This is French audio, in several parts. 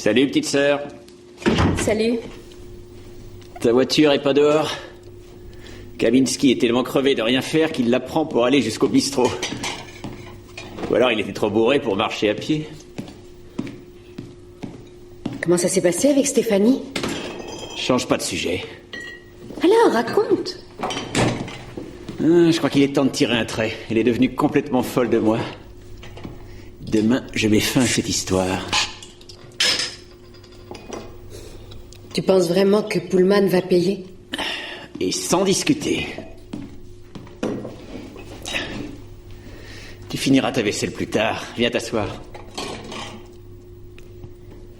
Salut, petite sœur. Salut. Ta voiture est pas dehors? Kaminski est tellement crevé de rien faire qu'il la prend pour aller jusqu'au bistrot. Ou alors il était trop bourré pour marcher à pied. Comment ça s'est passé avec Stéphanie? Change pas de sujet. Alors, raconte. Je crois qu'il est temps de tirer un trait. Elle est devenue complètement folle de moi. Demain, je mets fin à cette histoire. Tu penses vraiment que Pullman va payer? Et sans discuter. Tu finiras ta vaisselle plus tard. Viens t'asseoir.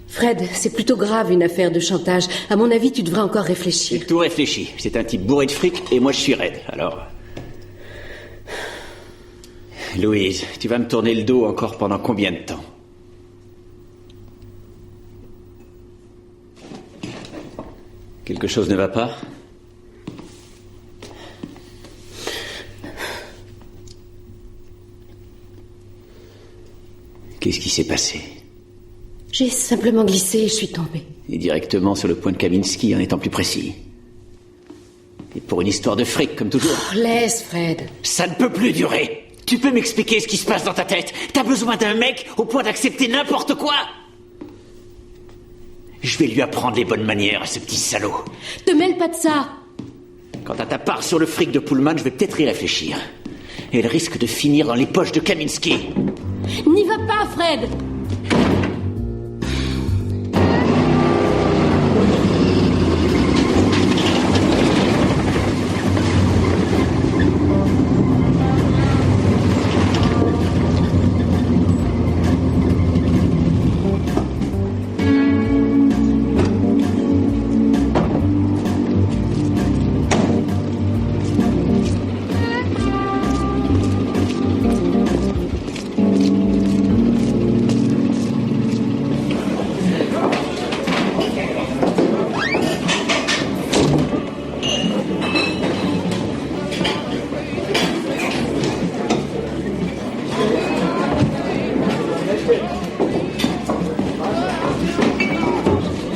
Fred, c'est plutôt grave une affaire de chantage. À mon avis, tu devrais encore réfléchir. J'ai tout réfléchi. C'est un type bourré de fric et moi je suis raide. Alors... Louise, tu vas me tourner le dos encore pendant combien de temps? Quelque chose ne va pas? Qu'est-ce qui s'est passé? J'ai simplement glissé et je suis tombée. Et directement sur le point de Kaminski, en étant plus précis. Et pour une histoire de fric, comme toujours. Oh, laisse, Fred. Ça ne peut plus durer. Tu peux m'expliquer ce qui se passe dans ta tête? T'as besoin d'un mec au point d'accepter n'importe quoi? Je vais lui apprendre les bonnes manières à ce petit salaud. Te mêle pas de ça. Quant à ta part sur le fric de Pullman, je vais peut-être y réfléchir. Elle risque de finir dans les poches de Kaminski. N'y va pas, Fred.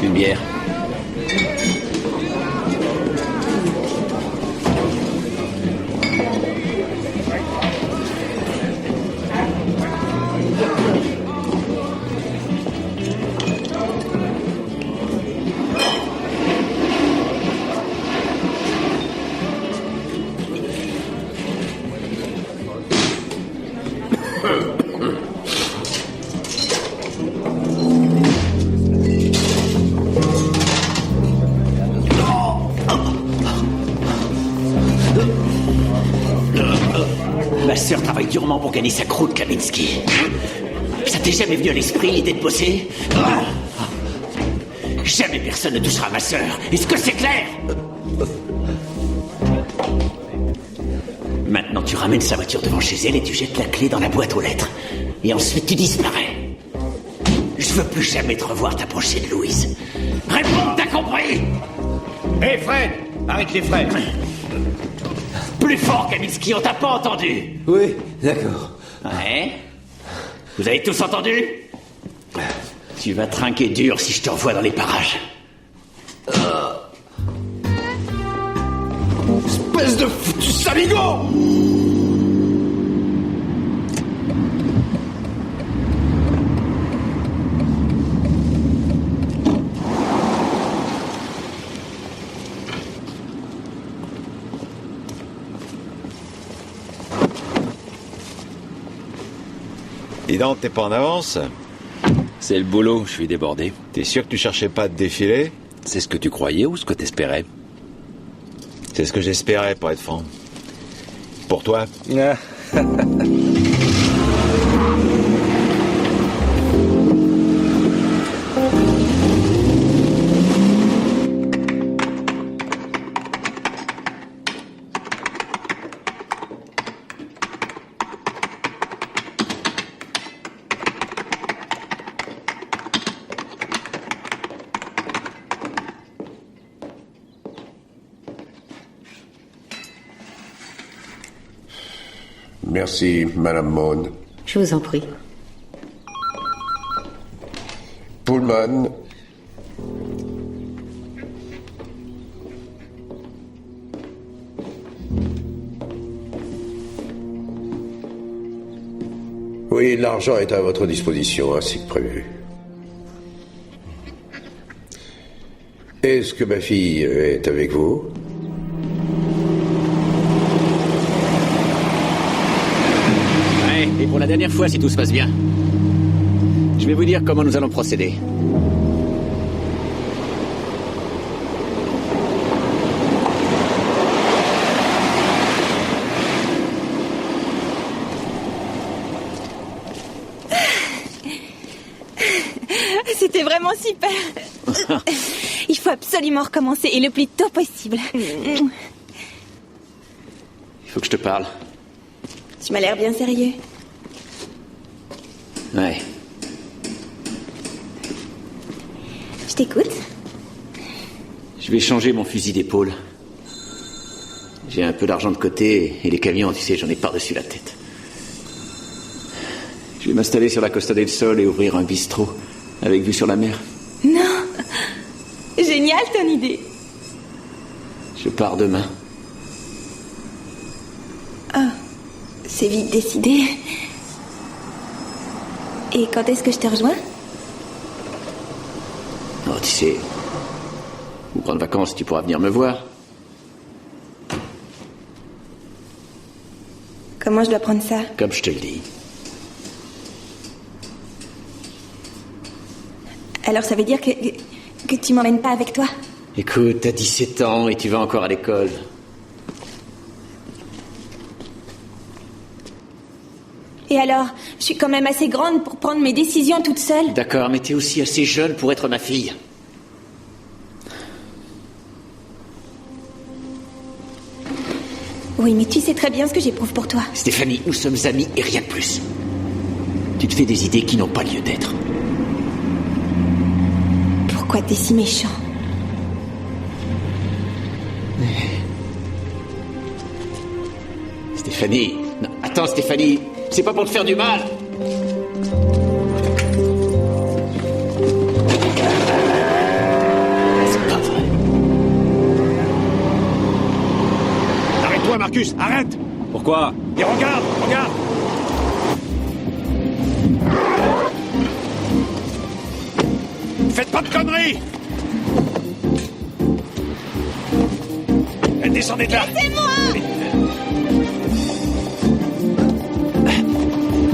Une bière. Ma sœur travaille durement pour gagner sa croûte, Kaminski. Ça t'est jamais venu à l'esprit l'idée de bosser? Jamais personne ne touchera ma sœur. Est-ce que c'est clair? Maintenant, tu ramènes sa voiture devant chez elle et tu jettes la clé dans la boîte aux lettres. Et ensuite, tu disparais. Je veux plus jamais te revoir t'approcher de Louise. Réponds, t'as compris? Hé, Fred! Arrête les frères! Plus fort, Kaminski, on t'a pas entendu. Oui, d'accord. Ouais? Vous avez tous entendu? Tu vas trinquer dur si je te revois dans les parages. Espèce de foutu saligo! Dis donc, t'es pas en avance? C'est le boulot, je suis débordé. T'es sûr que tu cherchais pas à te défiler? C'est ce que tu croyais ou ce que t'espérais? C'est ce que j'espérais, pour être franc. Pour toi? Merci, Madame Maud. Je vous en prie. Pullman. Oui, l'argent est à votre disposition, ainsi que prévu. Est-ce que ma fille est avec vous? Ouais, et pour la dernière fois, si tout se passe bien. Je vais vous dire comment nous allons procéder. C'était vraiment super. Il faut absolument recommencer, et le plus tôt possible. Il faut que je te parle. Tu m'as l'air bien sérieux. Ouais. Je t'écoute. Je vais changer mon fusil d'épaule. J'ai un peu d'argent de côté, et les camions, tu sais, j'en ai par-dessus la tête. Je vais m'installer sur la Costa del Sol et ouvrir un bistrot, avec vue sur la mer. Non. Génial ton idée. Je pars demain. Oh, c'est vite décidé. Et quand est-ce que je te rejoins? Oh, tu sais, pour prendre vacances, tu pourras venir me voir. Comment je dois prendre ça? Comme je te le dis. Alors ça veut dire que tu m'emmènes pas avec toi? Écoute, t'as 17 ans et tu vas encore à l'école. Et alors, je suis quand même assez grande pour prendre mes décisions toute seule. D'accord, mais t'es aussi assez jeune pour être ma fille. Oui, mais tu sais très bien ce que j'éprouve pour toi. Stéphanie, nous sommes amis et rien de plus. Tu te fais des idées qui n'ont pas lieu d'être. Pourquoi t'es si méchant? Stéphanie, non, attends Stéphanie, c'est pas pour te faire du mal. C'est pas vrai. Arrête-toi, Marcus, arrête! Pourquoi? Et regarde, regarde! Faites pas de conneries! Descendez de là! Laissez-moi!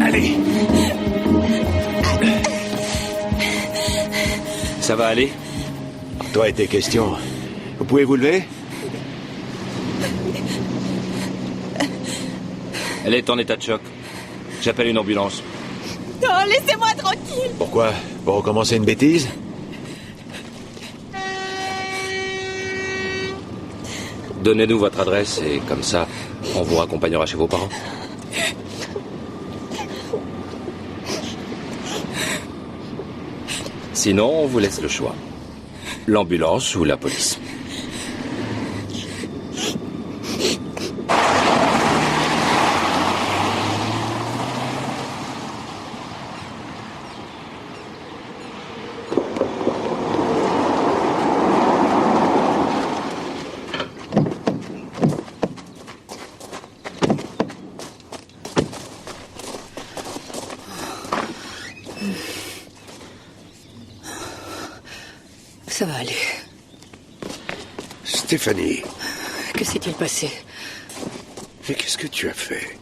Allez! Ça va aller? Toi et tes questions. Vous pouvez vous lever? Elle est en état de choc. J'appelle une ambulance. Non, laissez-moi tranquille. Pourquoi? Pour recommencer une bêtise? Donnez-nous votre adresse et comme ça, on vous raccompagnera chez vos parents. Sinon, on vous laisse le choix. L'ambulance ou la police. Ça va aller. Stéphanie, Que s'est-il passé? mais qu'est-ce que tu as fait?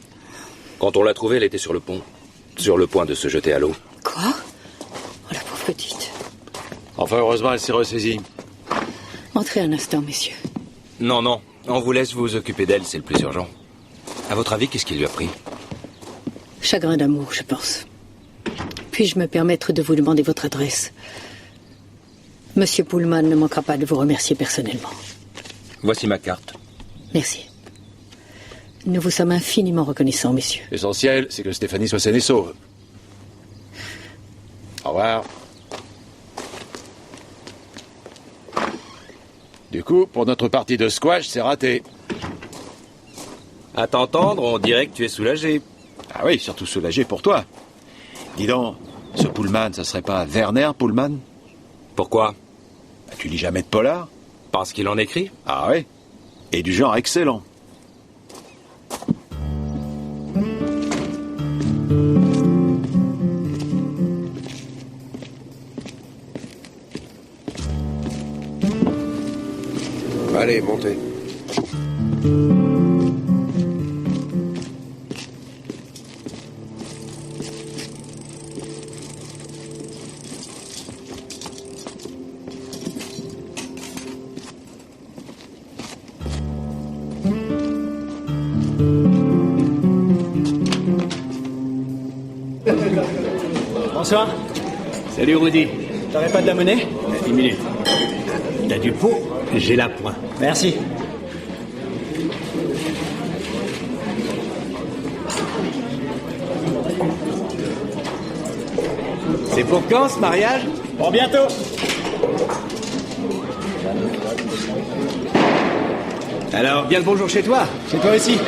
Quand on l'a trouvée, elle était sur le pont. Sur le point de se jeter à l'eau. Quoi? Oh, la pauvre petite. Enfin, heureusement, elle s'est ressaisie. Entrez un instant, messieurs. Non, non. On vous laisse vous occuper d'elle, c'est le plus urgent. À votre avis, qu'est-ce qui lui a pris? Chagrin d'amour, je pense. Puis-je me permettre de vous demander votre adresse? Monsieur Pullman ne manquera pas de vous remercier personnellement. Voici ma carte. Merci. Nous vous sommes infiniment reconnaissants, messieurs. L'essentiel, c'est que Stéphanie soit saine et sauve. Au revoir. Du coup, pour notre partie de squash, c'est raté. À t'entendre, on dirait que tu es soulagé. Ah oui, surtout soulagé pour toi. Dis donc, Ce Pullman, ça serait pas Werner Pullman? Pourquoi? Bah, tu lis jamais de polar? Parce qu'il en écrit? Ah ouais? Et du genre excellent. Allez, montez. Bonsoir. Salut Rudy. T'aurais pas de la monnaie? 10 minutes. T'as du pot? J'ai la pointe. Merci. C'est pour quand ce mariage? Pour bientôt. Alors, bien le bonjour chez toi. C'est toi aussi.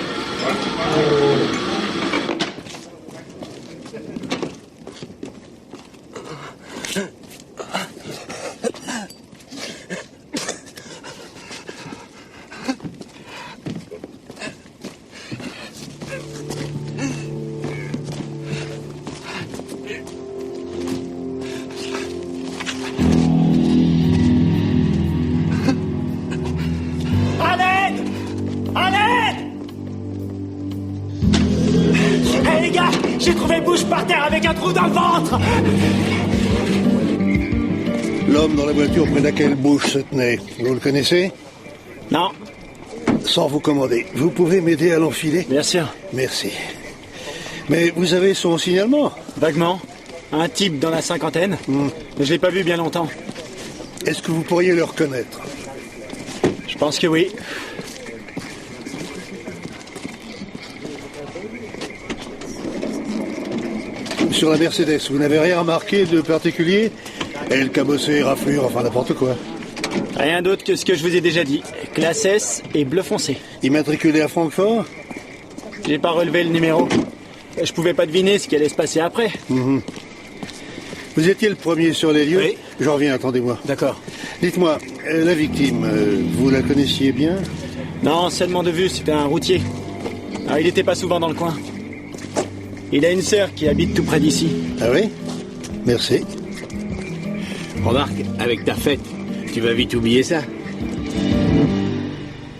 J'ai trouvé Bush par terre avec un trou dans le ventre. L'homme dans la voiture près de laquelle Bush se tenait, vous le connaissez? Non. Sans vous commander, vous pouvez m'aider à l'enfiler? Bien sûr. Merci. Mais vous avez son signalement? Vaguement. Un type dans la cinquantaine. Mais je l'ai pas vu bien longtemps. Est-ce que vous pourriez le reconnaître? Je pense que oui. Sur la Mercedes, vous n'avez rien remarqué de particulier? Elle cabossée, raflure, enfin n'importe quoi. Rien d'autre que ce que je vous ai déjà dit. Classe S et bleu foncé. Immatriculé à Francfort? J'ai pas relevé le numéro. Je pouvais pas deviner ce qui allait se passer après. Vous étiez le premier sur les lieux? Oui. J'en reviens, attendez-moi. D'accord. Dites-moi, la victime, vous la connaissiez bien? Non, seulement de vue, c'était un routier. Alors, il était pas souvent dans le coin. Il a une sœur qui habite tout près d'ici. Ah oui? Merci. Remarque, avec ta fête, tu vas vite oublier ça.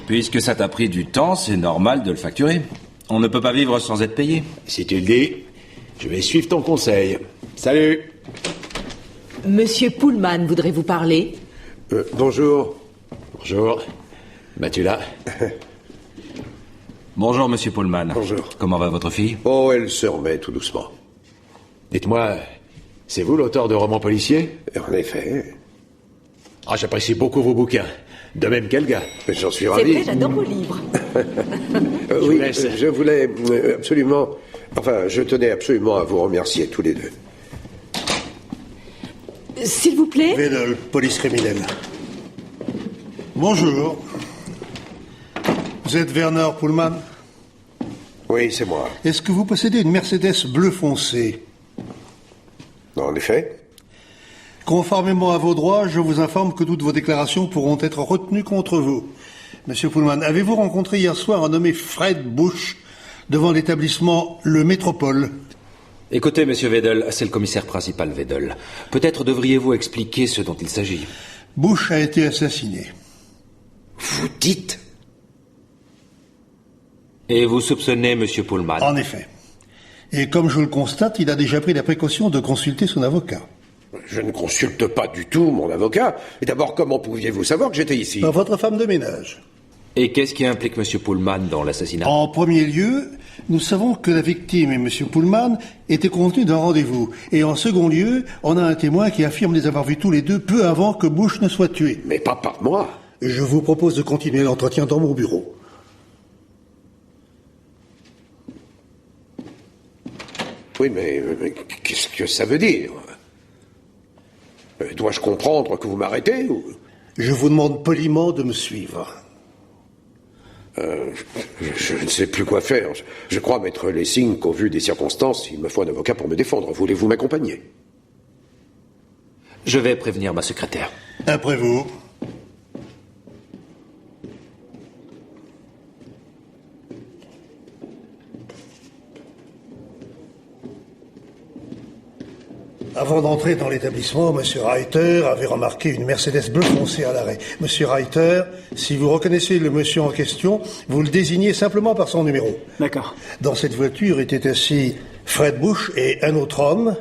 Puisque ça t'a pris du temps, c'est normal de le facturer. On ne peut pas vivre sans être payé. Si tu le dis, je vais suivre ton conseil. Salut. Monsieur Pullman voudrait vous parler. Bonjour. Bonjour. Tu là? Bonjour, monsieur Pullman. Bonjour. Comment va votre fille? Oh, elle se remet tout doucement. Dites-moi, c'est vous l'auteur de romans policiers? En effet. Ah, j'apprécie beaucoup vos bouquins. De même qu'Elga. J'en suis C'est ravi. vrai, j'adore vos livres. Oui, laisse. je voulais absolument... Enfin, je tenais absolument à vous remercier tous les deux. S'il vous plaît. Vedel, police criminelle. Bonjour. Vous êtes Werner Pullman? Oui, c'est moi. Est-ce que vous possédez une Mercedes bleu foncé? En effet. Conformément à vos droits, je vous informe que toutes vos déclarations pourront être retenues contre vous. Monsieur Pullman, avez-vous rencontré hier soir un nommé Fred Bush devant l'établissement Le Métropole? Écoutez, monsieur Vedel, c'est le commissaire principal Vedel. Peut-être devriez-vous expliquer ce dont il s'agit. Bush a été assassiné. Vous dites? Et vous soupçonnez monsieur Pullman? En effet. Et comme je le constate, il a déjà pris la précaution de consulter son avocat. Je ne consulte pas du tout mon avocat. Et d'abord, comment pouviez-vous savoir que j'étais ici? Votre femme de ménage. Et qu'est-ce qui implique monsieur Pullman dans l'assassinat? En premier lieu, nous savons que la victime et M. Pullman étaient convenus d'un rendez-vous. Et en second lieu, on a un témoin qui affirme les avoir vus tous les deux peu avant que Bush ne soit tué. Mais pas par moi. Je vous propose de continuer l'entretien dans mon bureau. Oui, mais qu'est-ce que ça veut dire? Dois-je comprendre que vous m'arrêtez ou... Je vous demande poliment de me suivre. Je ne sais plus quoi faire. Je crois mettre les signes qu'au vu des circonstances, il me faut un avocat pour me défendre. Voulez-vous m'accompagner? Je vais prévenir ma secrétaire. Après vous. Avant d'entrer dans l'établissement, M. Reiter avait remarqué une Mercedes bleu foncé à l'arrêt. M. Reiter, si vous reconnaissez le monsieur en question, vous le désignez simplement par son numéro. D'accord. Dans cette voiture étaient assis Fred Bush et un autre homme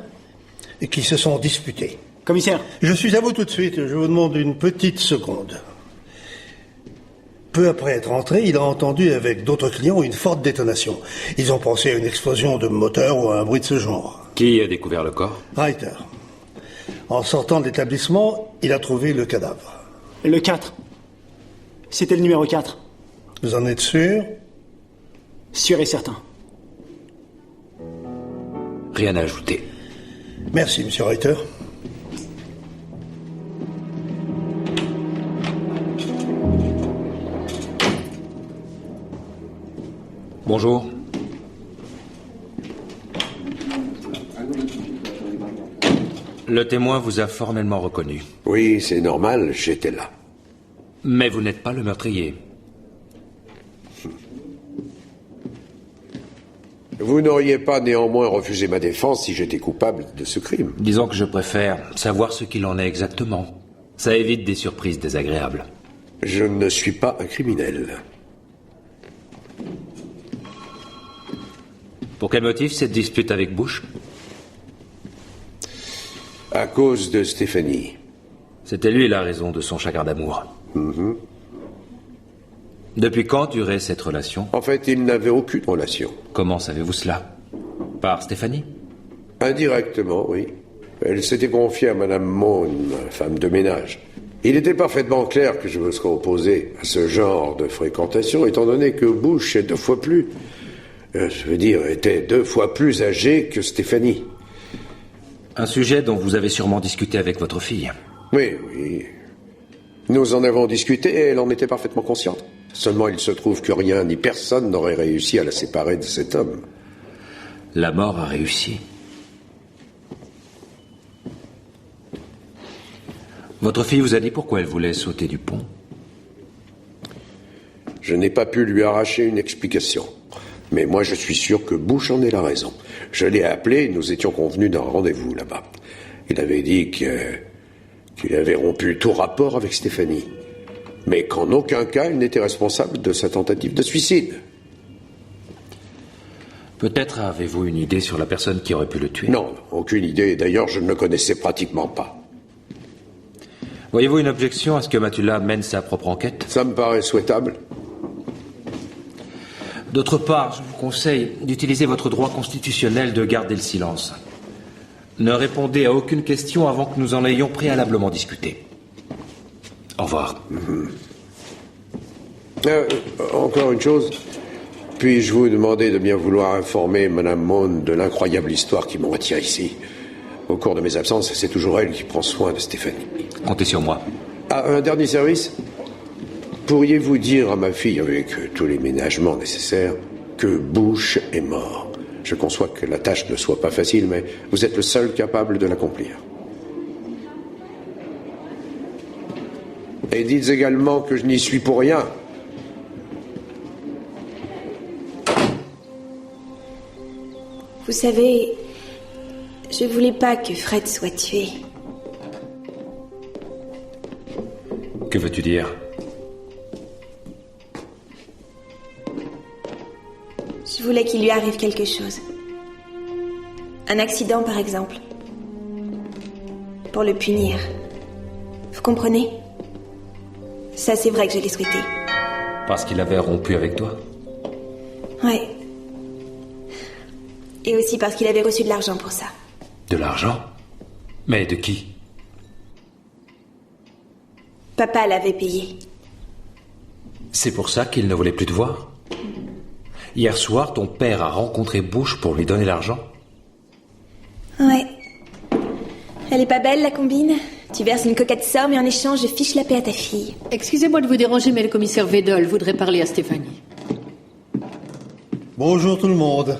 qui se sont disputés. Commissaire. Je suis à vous tout de suite. Je vous demande une petite seconde. Peu après être entré, il a entendu avec d'autres clients une forte détonation. Ils ont pensé à une explosion de moteur ou à un bruit de ce genre. Qui a découvert le corps? Reiter. En sortant de l'établissement, il a trouvé le cadavre. Le 4. C'était le numéro 4. Vous en êtes sûr? Sûr et certain. Rien à ajouter. Merci, Monsieur Reiter. Bonjour. Le témoin vous a formellement reconnu. Oui, c'est normal, j'étais là. Mais vous n'êtes pas le meurtrier. Vous n'auriez pas néanmoins refusé ma défense si j'étais coupable de ce crime. Disons que je préfère savoir ce qu'il en est exactement. Ça évite des surprises désagréables. Je ne suis pas un criminel. Pour quel motif cette dispute avec Bush? À cause de Stéphanie. C'était lui la raison de son chagrin d'amour. Depuis quand durait cette relation? En fait, il n'avait aucune relation. Comment savez-vous cela? Par Stéphanie? Indirectement, oui. Elle s'était confiée à Madame Mohn, femme de ménage. Il était parfaitement clair que je me serais opposé à ce genre de fréquentation, étant donné que Bush est était 2 fois plus âgé que Stéphanie. Un sujet dont vous avez sûrement discuté avec votre fille. Oui, oui. Nous en avons discuté et elle en était parfaitement consciente. Seulement, il se trouve que rien ni personne n'aurait réussi à la séparer de cet homme. La mort a réussi. Votre fille vous a dit pourquoi elle voulait sauter du pont? Je n'ai pas pu lui arracher une explication. Mais moi, je suis sûr que Bush en est la raison. Je l'ai appelé, nous étions convenus d'un rendez-vous là-bas. Il avait dit qu'il avait rompu tout rapport avec Stéphanie. Mais qu'en aucun cas, il n'était responsable de sa tentative de suicide. Peut-être avez-vous une idée sur la personne qui aurait pu le tuer? Non, aucune idée. D'ailleurs, je ne le connaissais pratiquement pas. Voyez-vous une objection à ce que Matula mène sa propre enquête? Ça me paraît souhaitable. D'autre part, je vous conseille d'utiliser votre droit constitutionnel de garder le silence. Ne répondez à aucune question avant que nous en ayons préalablement discuté. Au revoir. Encore une chose. Puis-je vous demander de bien vouloir informer Madame Mohn de l'incroyable histoire qui m'en retire ici? Au cours de mes absences, c'est toujours elle qui prend soin de Stéphanie. Comptez sur moi. Ah, un dernier service? Pourriez-vous dire à ma fille, avec tous les ménagements nécessaires, que Bush est mort? Je conçois que la tâche ne soit pas facile, mais vous êtes le seul capable de l'accomplir. Et dites également que je n'y suis pour rien. Vous savez, je voulais pas que Fred soit tué. Que veux-tu dire? Je voulais qu'il lui arrive quelque chose. Un accident, par exemple. Pour le punir. Vous comprenez? Ça, c'est vrai que je l'ai souhaité. Parce qu'il avait rompu avec toi? Ouais. Et aussi parce qu'il avait reçu de l'argent pour ça. De l'argent? Mais de qui? Papa l'avait payé. C'est pour ça qu'il ne voulait plus te voir? Hier soir, ton père a rencontré Bush pour lui donner l'argent? Ouais. Elle est pas belle, la combine? Tu verses une coquette somme et en échange, je fiche la paix à ta fille. Excusez-moi de vous déranger, mais le commissaire Vedol voudrait parler à Stéphanie. Bonjour tout le monde.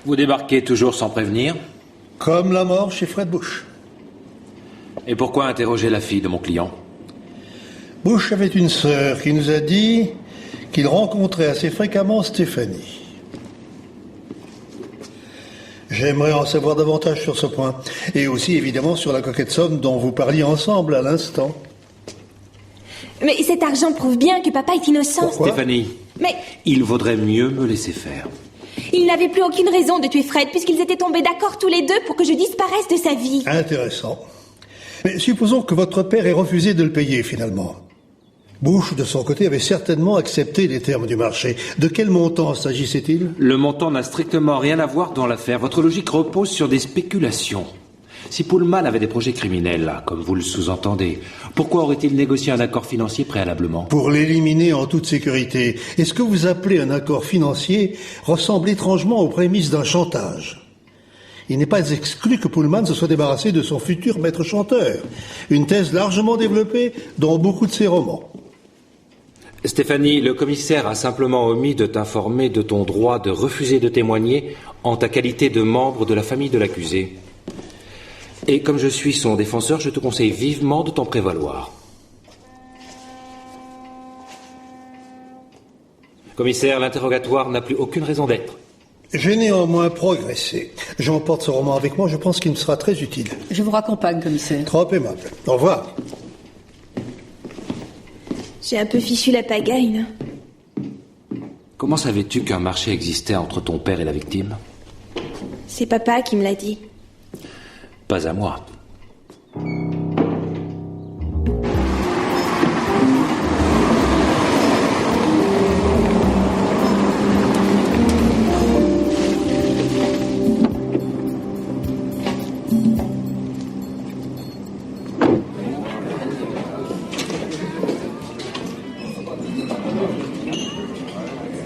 Vous débarquez toujours sans prévenir? Comme la mort chez Fred Bush. Et pourquoi interroger la fille de mon client? Bush avait une sœur qui nous a dit qu'il rencontrait assez fréquemment Stéphanie. J'aimerais en savoir davantage sur ce point. Et aussi, évidemment, sur la coquette somme dont vous parliez ensemble à l'instant. Mais cet argent prouve bien que papa est innocent. Pourquoi? Stéphanie, Mais il vaudrait mieux me laisser faire. il n'avait plus aucune raison de tuer Fred puisqu'ils étaient tombés d'accord tous les deux pour que je disparaisse de sa vie. Intéressant. Mais supposons que votre père ait refusé de le payer, finalement. Bush, de son côté, avait certainement accepté les termes du marché. De quel montant s'agissait-il? Le montant n'a strictement rien à voir dans l'affaire. Votre logique repose sur des spéculations. Si Pullman avait des projets criminels, comme vous le sous-entendez, pourquoi aurait-il négocié un accord financier préalablement? Pour l'éliminer en toute sécurité. Et ce que vous appelez un accord financier ressemble étrangement aux prémices d'un chantage. Il n'est pas exclu que Pullman se soit débarrassé de son futur maître chanteur. Une thèse largement développée dans beaucoup de ses romans. Stéphanie, le commissaire a simplement omis de t'informer de ton droit de refuser de témoigner en ta qualité de membre de la famille de l'accusé. Et comme je suis son défenseur, je te conseille vivement de t'en prévaloir. Commissaire, l'interrogatoire n'a plus aucune raison d'être. J'ai néanmoins progressé. J'emporte ce roman avec moi, je pense qu'il me sera très utile. Je vous raccompagne, commissaire. Trop aimable. Au revoir. J'ai un peu fichu la pagaille, non? Comment savais-tu qu'un marché existait entre ton père et la victime? C'est papa qui me l'a dit. Pas à moi.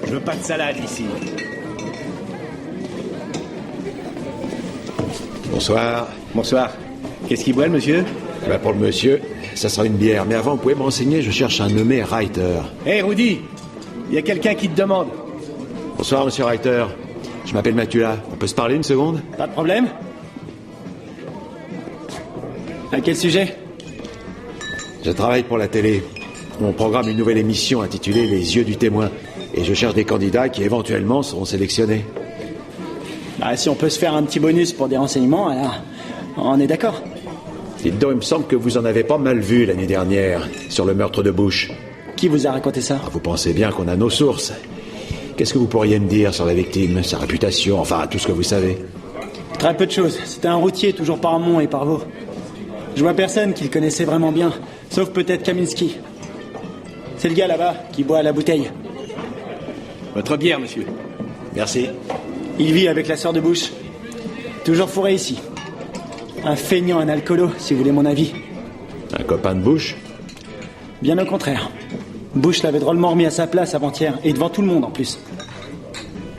Je veux pas de salade ici. Bonsoir. Bonsoir. Qu'est-ce qu'il boit, le monsieur? Pour le monsieur, ça sera une bière. Mais avant, vous pouvez me renseigner, je cherche un nommé Reiter. Hé, Rudy, il y a quelqu'un qui te demande. Bonsoir, monsieur Reiter. Je m'appelle Matula. On peut se parler une seconde? Pas de problème? À quel sujet? Je travaille pour la télé. On programme une nouvelle émission intitulée Les yeux du témoin. Et je cherche des candidats qui éventuellement seront sélectionnés. Bah, si on peut se faire un petit bonus pour des renseignements, alors on est d'accord. Dites donc, il me semble que vous en avez pas mal vu l'année dernière, sur le meurtre de Bush. Qui vous a raconté ça? Vous pensez bien qu'on a nos sources. Qu'est-ce que vous pourriez me dire sur la victime, sa réputation, enfin tout ce que vous savez? Très peu de choses. C'était un routier, toujours par Mont et par Vaux. Je vois personne qui le connaissait vraiment bien, sauf peut-être Kaminski. C'est le gars là-bas qui boit à la bouteille. Votre bière, monsieur. Merci. Il vit avec la sœur de Bush. Toujours fourré ici. Un feignant, un alcoolo, si vous voulez mon avis. Un copain de Bush? Bien au contraire. Bush l'avait drôlement remis à sa place avant-hier, et devant tout le monde en plus.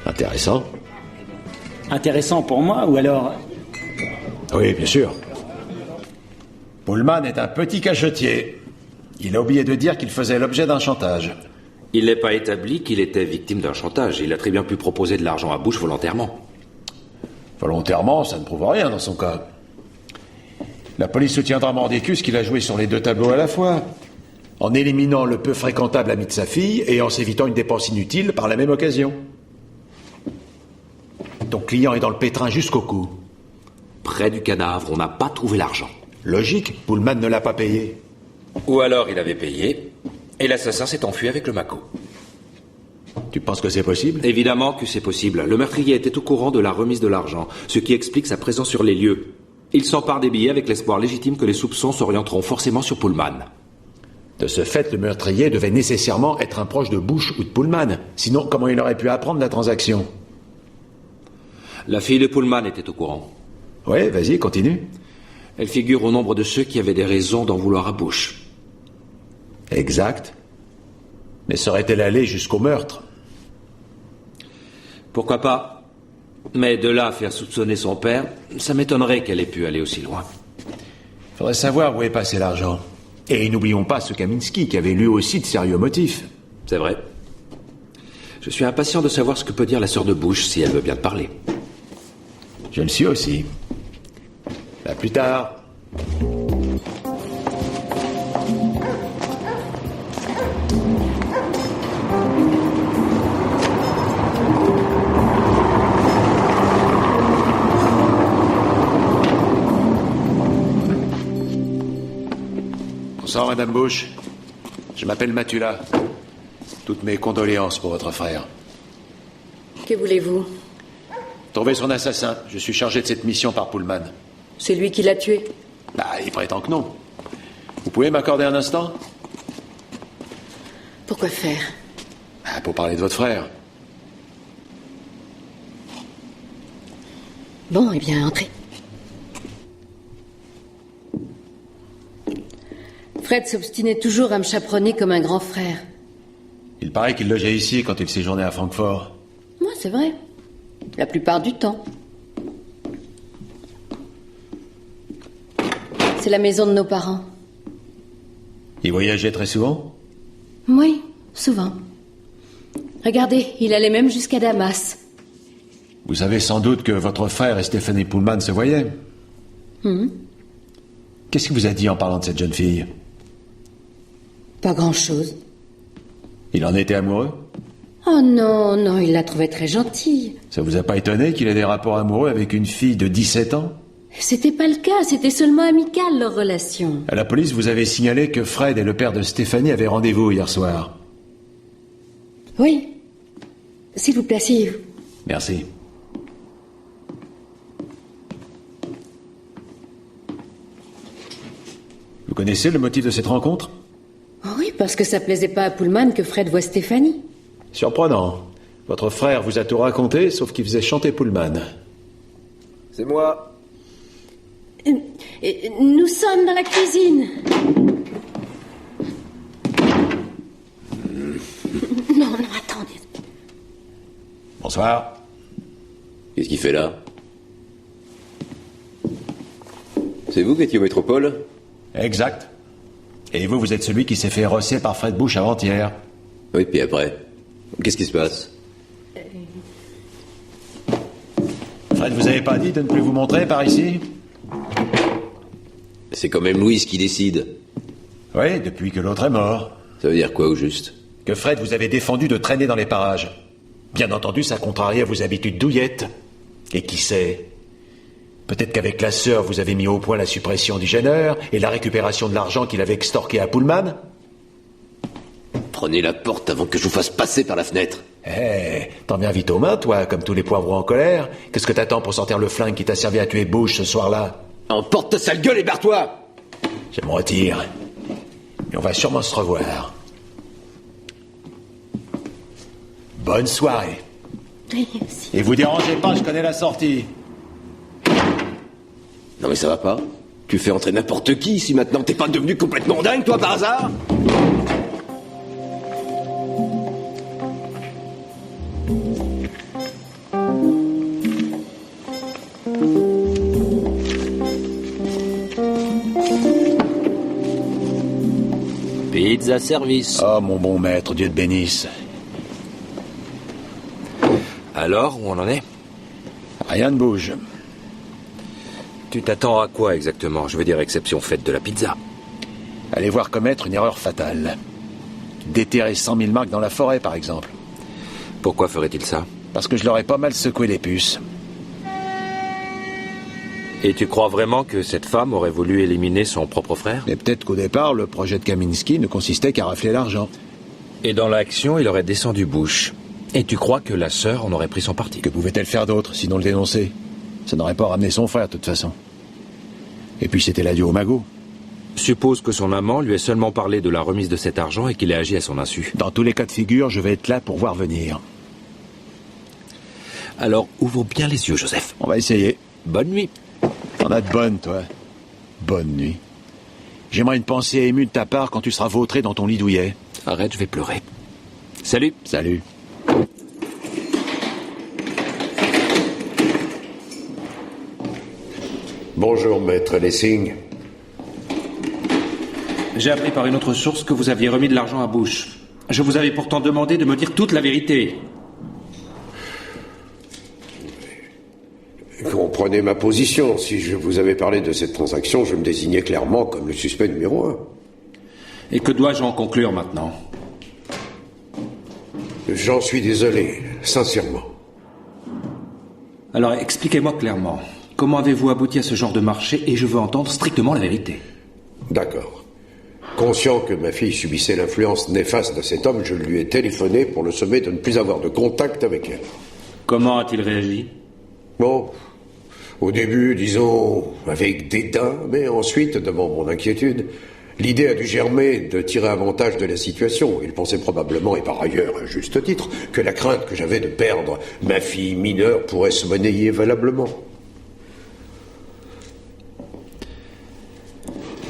Intéressant. Intéressant pour moi, ou alors... Oui, bien sûr. Pullman est un petit cachetier. Il a oublié de dire qu'il faisait l'objet d'un chantage. Il n'est pas établi qu'il était victime d'un chantage. Il a très bien pu proposer de l'argent à Bush volontairement. Volontairement, ça ne prouve rien dans son cas. La police soutiendra mordicus qu'il a joué sur les deux tableaux à la fois, en éliminant le peu fréquentable ami de sa fille et en s'évitant une dépense inutile par la même occasion. Ton client est dans le pétrin jusqu'au cou. Près du cadavre, on n'a pas trouvé l'argent. Logique, Pullman ne l'a pas payé. Ou alors il avait payé, et l'assassin s'est enfui avec le maco. Tu penses que c'est possible? Évidemment que c'est possible. Le meurtrier était au courant de la remise de l'argent, ce qui explique sa présence sur les lieux. Il s'empare des billets avec l'espoir légitime que les soupçons s'orienteront forcément sur Pullman. De ce fait, le meurtrier devait nécessairement être un proche de Bush ou de Pullman. Sinon, comment il aurait pu apprendre la transaction? La fille de Pullman était au courant. Ouais, vas-y, continue. Elle figure au nombre de ceux qui avaient des raisons d'en vouloir à Bush. Exact. Mais serait-elle allée jusqu'au meurtre? Pourquoi pas? Mais de là à faire soupçonner son père, ça m'étonnerait qu'elle ait pu aller aussi loin. Faudrait savoir où est passé l'argent. Et n'oublions pas ce Kaminski qui avait lui aussi de sérieux motifs. C'est vrai. Je suis impatient de savoir ce que peut dire la sœur de Bush si elle veut bien te parler. Je le suis aussi. À plus tard. Bonsoir, Madame Bush. Je m'appelle Matula. Toutes mes condoléances pour votre frère. Que voulez-vous? Trouver son assassin. Je suis chargé de cette mission par Pullman. C'est lui qui l'a tué? Il prétend que non. Vous pouvez m'accorder un instant? Pourquoi faire? Pour parler de votre frère. Bon, eh bien, entrez. Fred s'obstinait toujours à me chaperonner comme un grand frère. Il paraît qu'il logeait ici quand il séjournait à Francfort. Moi, c'est vrai. La plupart du temps. C'est la maison de nos parents. Il voyageait très souvent? Oui, souvent. Regardez, il allait même jusqu'à Damas. Vous savez sans doute que votre frère et Stephanie Pullman se voyaient. Qu'est-ce qu'il vous a dit en parlant de cette jeune fille? Pas grand-chose. Il en était amoureux? Oh non, non, il la trouvait très gentille. Ça vous a pas étonné qu'il ait des rapports amoureux avec une fille de 17 ans? C'était pas le cas, c'était seulement amical, leur relation. À la police, vous avez signalé que Fred et le père de Stéphanie avaient rendez-vous hier soir. Oui. S'il vous plaît, asseyez-vous. Merci. Vous connaissez le motif de cette rencontre? Oui, parce que ça plaisait pas à Pullman que Fred voie Stéphanie. Surprenant. Votre frère vous a tout raconté, sauf qu'il faisait chanter Pullman. C'est moi. Nous sommes dans la cuisine. Non, attendez. Bonsoir. Qu'est-ce qu'il fait là? C'est vous qui étiez au Métropole? Exact. Et vous, vous êtes celui qui s'est fait rosser par Fred Bush avant-hier. Oui, puis après? Qu'est-ce qui se passe? Fred, vous avez pas dit de ne plus vous montrer par ici? C'est quand même Louise qui décide. Oui, depuis que l'autre est mort. Ça veut dire quoi, au juste? Que Fred vous avait défendu de traîner dans les parages. Bien entendu, ça contrarie à vos habitudes douillettes. Et qui sait? Peut-être qu'avec la sœur, vous avez mis au point la suppression du gêneur et la récupération de l'argent qu'il avait extorqué à Pullman? Prenez la porte avant que je vous fasse passer par la fenêtre. T'en viens vite aux mains, toi, comme tous les poivrons en colère. Qu'est-ce que t'attends pour sortir le flingue qui t'a servi à tuer Bush ce soir-là? Emporte ta sale gueule et barre-toi! Je me retire. Mais on va sûrement se revoir. Bonne soirée. Et vous dérangez pas, je connais la sortie. Non mais ça va pas? Tu fais entrer n'importe qui ici maintenant, t'es pas devenu complètement dingue toi par hasard? Pizza service. Oh mon bon maître, Dieu te bénisse. Alors, où on en est? Rien ne bouge. Tu t'attends à quoi exactement? Je veux dire, exception faite de la pizza. Allez voir commettre une erreur fatale. Déterrer 100 000 marks dans la forêt, par exemple. Pourquoi ferait-il ça? Parce que je leur ai pas mal secoué les puces. Et tu crois vraiment que cette femme aurait voulu éliminer son propre frère? Mais peut-être qu'au départ, le projet de Kaminsky ne consistait qu'à rafler l'argent. Et dans l'action, il aurait descendu Bush. Et tu crois que la sœur en aurait pris son parti? Que pouvait-elle faire d'autre, sinon le dénoncer? Ça n'aurait pas ramené son frère, de toute façon. Et puis c'était l'adieu au magot. Suppose que son amant lui ait seulement parlé de la remise de cet argent et qu'il ait agi à son insu. Dans tous les cas de figure, je vais être là pour voir venir. Alors, ouvre bien les yeux, Joseph. On va essayer. Bonne nuit. T'en as de bonnes, toi. Bonne nuit. J'aimerais une pensée émue de ta part quand tu seras vautré dans ton lit douillet. Arrête, je vais pleurer. Salut. Salut. Bonjour, maître Lessing. J'ai appris par une autre source que vous aviez remis de l'argent à Bush. Je vous avais pourtant demandé de me dire toute la vérité. Comprenez ma position. Si je vous avais parlé de cette transaction, je me désignais clairement comme le suspect numéro 1. Et que dois-je en conclure maintenant? J'en suis désolé, sincèrement. Alors expliquez-moi clairement. Comment avez-vous abouti à ce genre de marché? Et je veux entendre strictement la vérité. D'accord. Conscient que ma fille subissait l'influence néfaste de cet homme, je lui ai téléphoné pour le sommer de ne plus avoir de contact avec elle. Comment a-t-il réagi? Bon, au début, disons, avec dédain, mais ensuite, devant mon inquiétude, l'idée a dû germer de tirer avantage de la situation. Il pensait probablement, et par ailleurs à juste titre, que la crainte que j'avais de perdre ma fille mineure pourrait se monnayer valablement.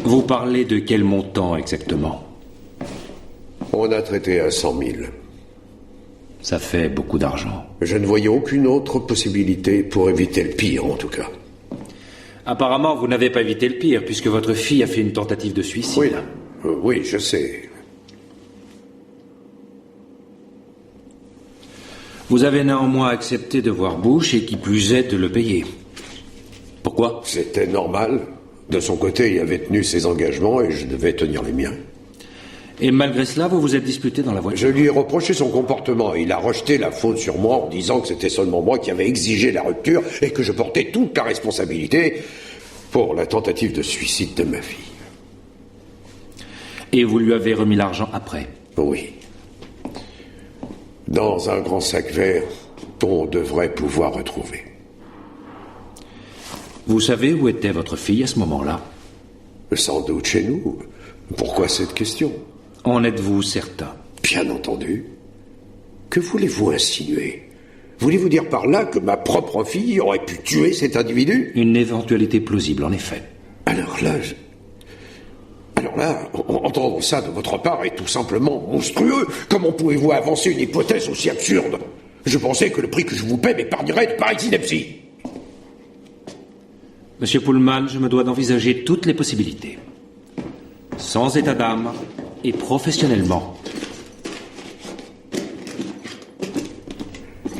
Vous parlez de quel montant exactement? On a traité à 100 000. Ça fait beaucoup d'argent. Je ne voyais aucune autre possibilité pour éviter le pire, en tout cas. Apparemment, vous n'avez pas évité le pire, puisque votre fille a fait une tentative de suicide. Oui, oui, je sais. Vous avez néanmoins accepté de voir Bush et qui plus est de le payer. Pourquoi? C'était normal. De son côté, il avait tenu ses engagements et je devais tenir les miens. Et malgré cela, vous vous êtes disputé dans la voiture? Je lui ai reproché son comportement. Il a rejeté la faute sur moi en disant que c'était seulement moi qui avais exigé la rupture et que je portais toute la responsabilité pour la tentative de suicide de ma fille. Et vous lui avez remis l'argent après? Oui. Dans un grand sac vert qu'on devrait pouvoir retrouver. Vous savez où était votre fille à ce moment-là? Sans doute chez nous. Pourquoi cette question? En êtes-vous certain? Bien entendu. Que voulez-vous insinuer? Voulez-vous dire par là que ma propre fille aurait pu tuer cet individu? Une éventualité plausible, en effet. Alors là, entendre ça de votre part est tout simplement monstrueux. Comment pouvez-vous avancer une hypothèse aussi absurde? Je pensais que le prix que je vous paie m'épargnerait de pareilles inepties. Monsieur Pullman, je me dois d'envisager toutes les possibilités. Sans état d'âme et professionnellement.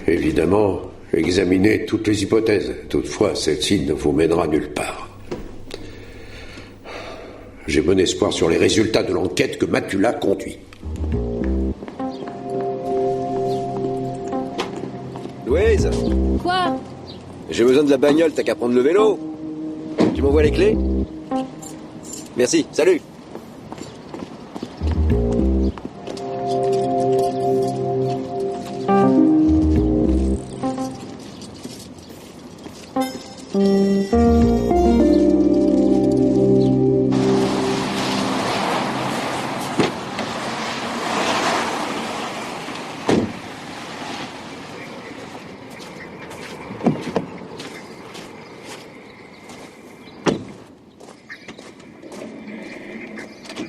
Évidemment, examinez toutes les hypothèses. Toutefois, celle-ci ne vous mènera nulle part. J'ai bon espoir sur les résultats de l'enquête que Matula conduit. Louise? Quoi? J'ai besoin de la bagnole, t'as qu'à prendre le vélo. Tu m'envoies les clés? Merci, salut.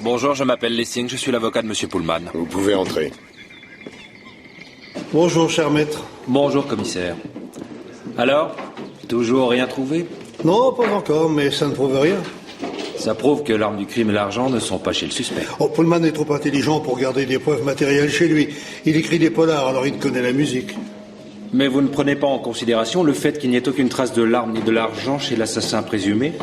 Bonjour, je m'appelle Lessing, je suis l'avocat de Monsieur Pullman. Vous pouvez entrer. Bonjour, cher maître. Bonjour, commissaire. Alors, toujours rien trouvé? Non, pas encore, mais ça ne prouve rien. Ça prouve que l'arme du crime et l'argent ne sont pas chez le suspect. Oh, Pullman est trop intelligent pour garder des preuves matérielles chez lui. Il écrit des polars, alors il connaît la musique. Mais vous ne prenez pas en considération le fait qu'il n'y ait aucune trace de l'arme ni de l'argent chez l'assassin présumé?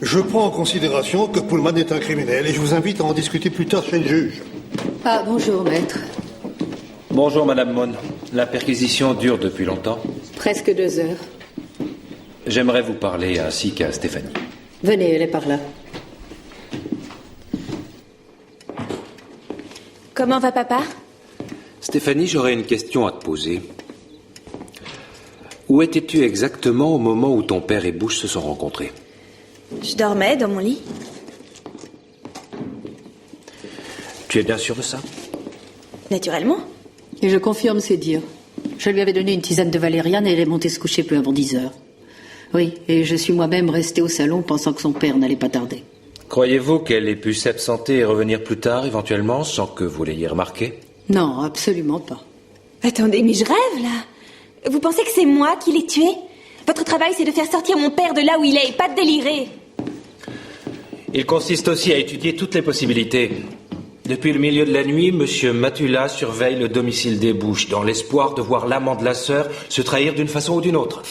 Je prends en considération que Pullman est un criminel et je vous invite à en discuter plus tard chez le juge. Ah, bonjour, maître. Bonjour, Madame Mon. La perquisition dure depuis longtemps. Presque 2 heures. J'aimerais vous parler ainsi qu'à Stéphanie. Venez, elle est par là. Comment va papa? Stéphanie, j'aurais une question à te poser. Où étais-tu exactement au moment où ton père et Bush se sont rencontrés? Je dormais dans mon lit. Tu es bien sûr de ça? Naturellement. Et je confirme ses dires. Je lui avais donné une tisane de valériane et elle est montée se coucher peu avant 10 heures. Oui, et je suis moi-même restée au salon pensant que son père n'allait pas tarder. Croyez-vous qu'elle ait pu s'absenter et revenir plus tard, éventuellement, sans que vous l'ayez remarqué? Non, absolument pas. Attendez, mais je rêve, là. Vous pensez que c'est moi qui l'ai tué? Votre travail, c'est de faire sortir mon père de là où il est, et pas de délirer. Il consiste aussi à étudier toutes les possibilités. Depuis le milieu de la nuit, Monsieur Matula surveille le domicile des Bush, dans l'espoir de voir l'amant de la sœur se trahir d'une façon ou d'une autre.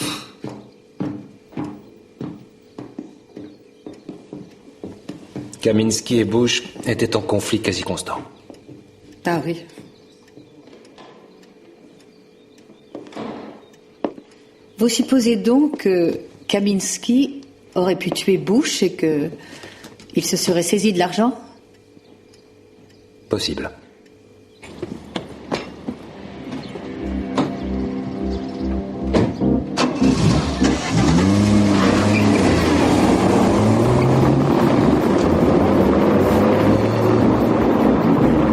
Kaminsky et Bush étaient en conflit quasi constant. Ah oui. Vous supposez donc que Kaminsky aurait pu tuer Bush et que il se serait saisi de l'argent? Possible.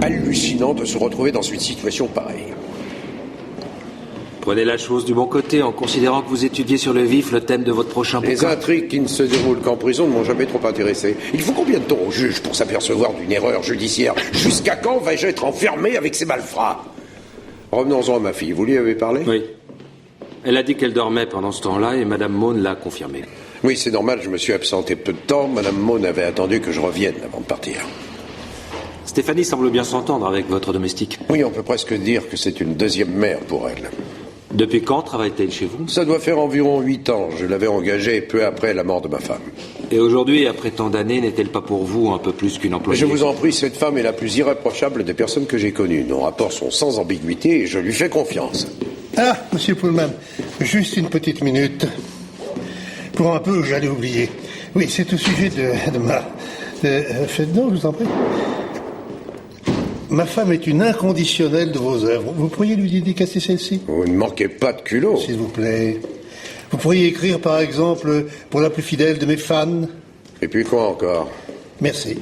Hallucinant de se retrouver dans une situation pareille. Prenez la chose du bon côté en considérant que vous étudiez sur le vif le thème de votre prochain Les bouquin. intrigues qui ne se déroulent qu'en prison ne m'ont jamais trop intéressé. Il faut combien de temps au juge pour s'apercevoir d'une erreur judiciaire? Jusqu'à quand vais-je être enfermé avec ces malfrats? Revenons-en à ma fille. Vous lui avez parlé? Oui. Elle a dit qu'elle dormait pendant ce temps-là et Madame Maune l'a confirmé. Oui, c'est normal, je me suis absenté peu de temps. Madame Maune avait attendu que je revienne avant de partir. Stéphanie semble bien s'entendre avec votre domestique. Oui, on peut presque dire que c'est une deuxième mère pour elle. Depuis quand travaille-t-elle chez vous? Ça doit faire environ 8 ans. Je l'avais engagée peu après la mort de ma femme. Et aujourd'hui, après tant d'années, n'est-elle pas pour vous un peu plus qu'une employée? Je vous en prie, cette femme est la plus irréprochable des personnes que j'ai connues. Nos rapports sont sans ambiguïté et je lui fais confiance. Ah, monsieur Pullman, juste une petite minute. Pour un peu, j'allais oublier. Oui, c'est au sujet de ma... Faites donc, je vous en prie. Ma femme est une inconditionnelle de vos œuvres. Vous pourriez lui dédicacer celle-ci? Vous ne manquez pas de culot. S'il vous plaît. Vous pourriez écrire, par exemple, pour la plus fidèle de mes fans. Et puis quoi encore? Merci.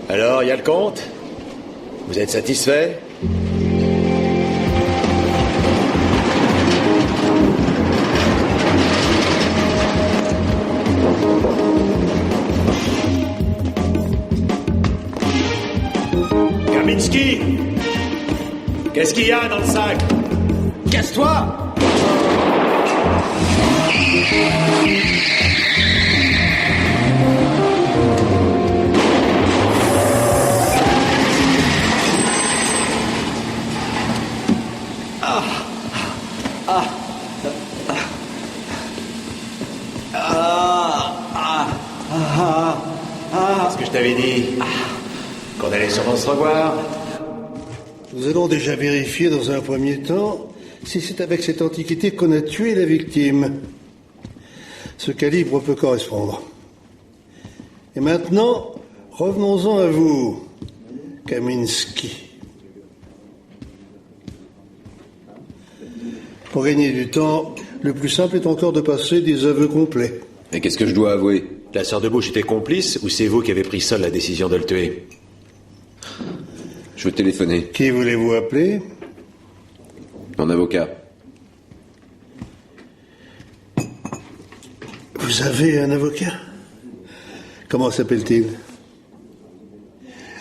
Alors, il y a le compte? Vous êtes satisfait? Kaminski! Qu'est-ce qu'il y a dans le sac? Casse-toi! Ce que je t'avais dit, qu'on allait sûrement se revoir. Nous allons déjà vérifier dans un premier temps si c'est avec cette antiquité qu'on a tué la victime. Ce calibre peut correspondre. Et maintenant, revenons-en à vous, Kaminski. Pour gagner du temps, le plus simple est encore de passer des aveux complets. Et qu'est-ce que je dois avouer? La sœur de Bush était complice ou c'est vous qui avez pris seul la décision de le tuer? Je veux téléphoner. Qui voulez-vous appeler? Mon avocat. Vous avez un avocat? Comment s'appelle-t-il?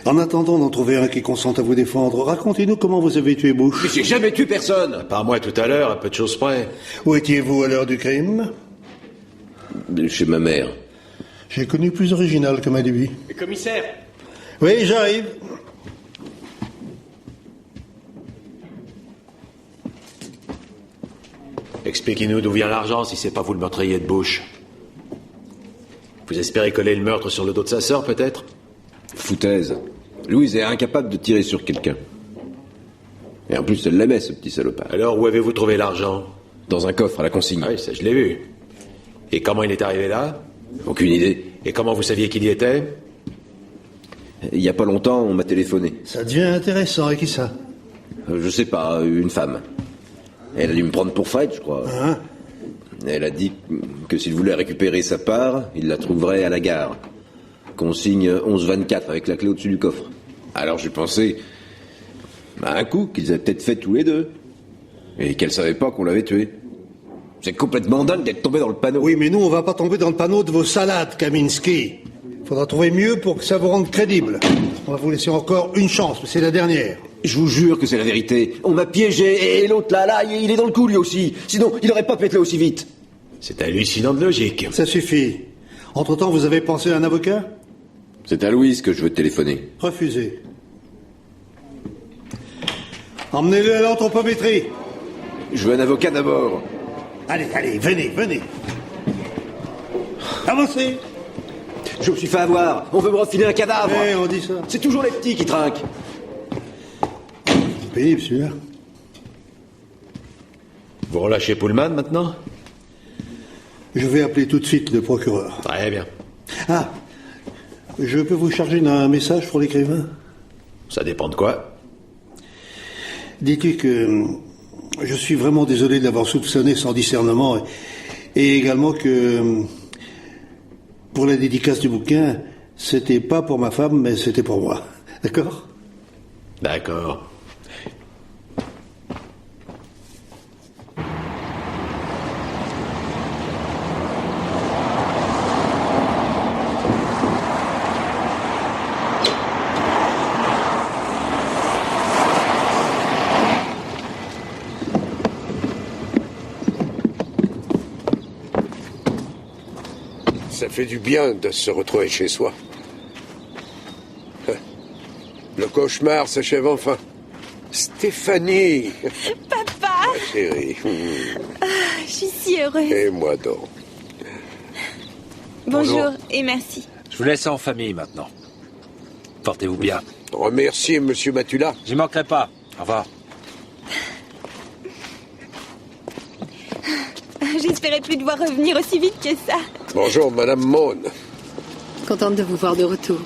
En attendant d'en trouver un qui consente à vous défendre, racontez-nous comment vous avez tué Bush. Mais j'ai jamais tué personne. Par moi tout à l'heure, à peu de choses près. Où étiez-vous à l'heure du crime? Chez ma mère. J'ai connu plus original comme alibi. Le commissaire! Oui, j'arrive. Expliquez-nous d'où vient l'argent si c'est pas vous le meurtrier de Bush. Vous espérez coller le meurtre sur le dos de sa sœur, peut-être? Foutaise. Louise est incapable de tirer sur quelqu'un. Et en plus, elle l'aimait, ce petit salopard. Alors, où avez-vous trouvé l'argent? Dans un coffre à la consigne. Ah oui, ça je l'ai vu. Et comment il est arrivé là? Aucune idée. Et comment vous saviez qu'il y était? Il y a pas longtemps, on m'a téléphoné. Ça devient intéressant, et qui ça? Je sais pas, une femme. Elle a dû me prendre pour Fred, je crois. Hein? Elle a dit que s'il voulait récupérer sa part, il la trouverait à la gare. Consigne 11-24 avec la clé au-dessus du coffre. Alors j'ai pensé, un coup, qu'ils avaient peut-être fait tous les deux. Et qu'elle savait pas qu'on l'avait tué. C'est complètement dingue d'être tombé dans le panneau. Oui, mais nous, on va pas tomber dans le panneau de vos salades, Kaminsky. Faudra trouver mieux pour que ça vous rende crédible. On va vous laisser encore une chance, mais c'est la dernière. Je vous jure que c'est la vérité. On m'a piégé, et l'autre là, il est dans le coup lui aussi. Sinon, il aurait pas pété aussi vite. C'est hallucinant de logique. Ça suffit. Entre-temps, vous avez pensé à un avocat? C'est à Louise que je veux téléphoner. Refusé. Emmenez-le à l'anthropométrie. Je veux un avocat d'abord. Allez, venez. Avancez. Je me suis fait avoir. On veut me refiler un cadavre. Ouais, on dit ça. C'est toujours les petits qui trinquent. Pénible, celui-là. Vous relâchez Pullman, maintenant? Je vais appeler tout de suite le procureur. Très bien. Ah, je peux vous charger d'un message pour l'écrivain? Ça dépend de quoi? Dis-tu que je suis vraiment désolé de l'avoir soupçonné sans discernement et également que pour la dédicace du bouquin, c'était pas pour ma femme, mais c'était pour moi. D'accord? D'accord. Ça fait du bien de se retrouver chez soi. Le cauchemar s'achève enfin. Stéphanie! Papa! Ma chérie. Je suis si heureuse. Et moi donc. Bonjour et merci. Je vous laisse en famille maintenant. Portez-vous bien. Remerciez Monsieur Matula. J'y manquerai pas. Au revoir. J'espérais plus devoir revenir aussi vite que ça. Bonjour, Madame Maughan. Contente de vous voir de retour.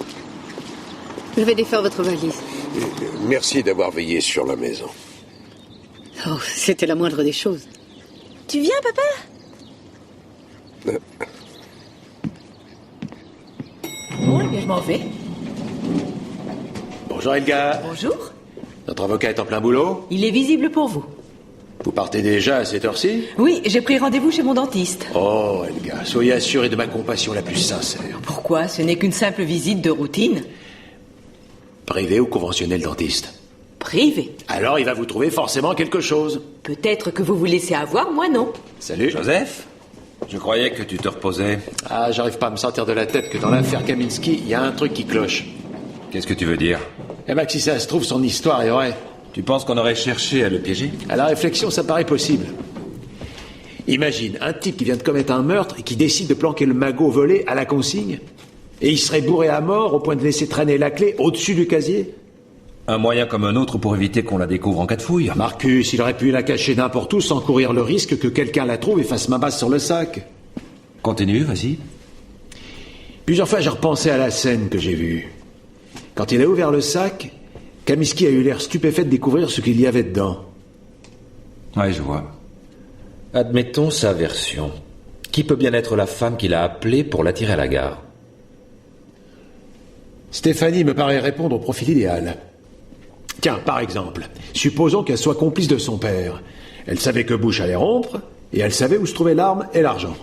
Je vais défaire votre valise. Merci d'avoir veillé sur la maison. Oh, c'était la moindre des choses. Tu viens, papa? Bon, eh bien, je m'en vais. Bonjour, Elga. Bonjour. Notre avocat est en plein boulot? Il est visible pour vous. Vous partez déjà à cette heure-ci? Oui, j'ai pris rendez-vous chez mon dentiste. Oh, Elga, soyez assurée de ma compassion la plus sincère. Pourquoi? Ce n'est qu'une simple visite de routine. Privé ou conventionnel dentiste? Privé. Alors il va vous trouver forcément quelque chose. Peut-être que vous vous laissez avoir, moi non. Salut. Joseph? Je croyais que tu te reposais. Ah, j'arrive pas à me sortir de la tête que dans l'affaire Kaminsky, il y a un truc qui cloche. Qu'est-ce que tu veux dire? Eh ben, que si ça se trouve, son histoire est vraie. Tu penses qu'on aurait cherché à le piéger? À la réflexion, ça paraît possible. Imagine, un type qui vient de commettre un meurtre et qui décide de planquer le magot volé à la consigne, et il serait bourré à mort au point de laisser traîner la clé au-dessus du casier. Un moyen comme un autre pour éviter qu'on la découvre en cas de fouille. Marcus, il aurait pu la cacher n'importe où sans courir le risque que quelqu'un la trouve et fasse main basse sur le sac. Continue, vas-y. Plusieurs fois, j'ai repensé à la scène que j'ai vue. Quand il a ouvert le sac, Kaminsky a eu l'air stupéfait de découvrir ce qu'il y avait dedans. Ouais, je vois. Admettons sa version. Qui peut bien être la femme qu'il a appelée pour l'attirer à la gare? Stéphanie me paraît répondre au profil idéal. Tiens, par exemple, supposons qu'elle soit complice de son père. Elle savait que Bush allait rompre, et elle savait où se trouvait l'arme et l'argent.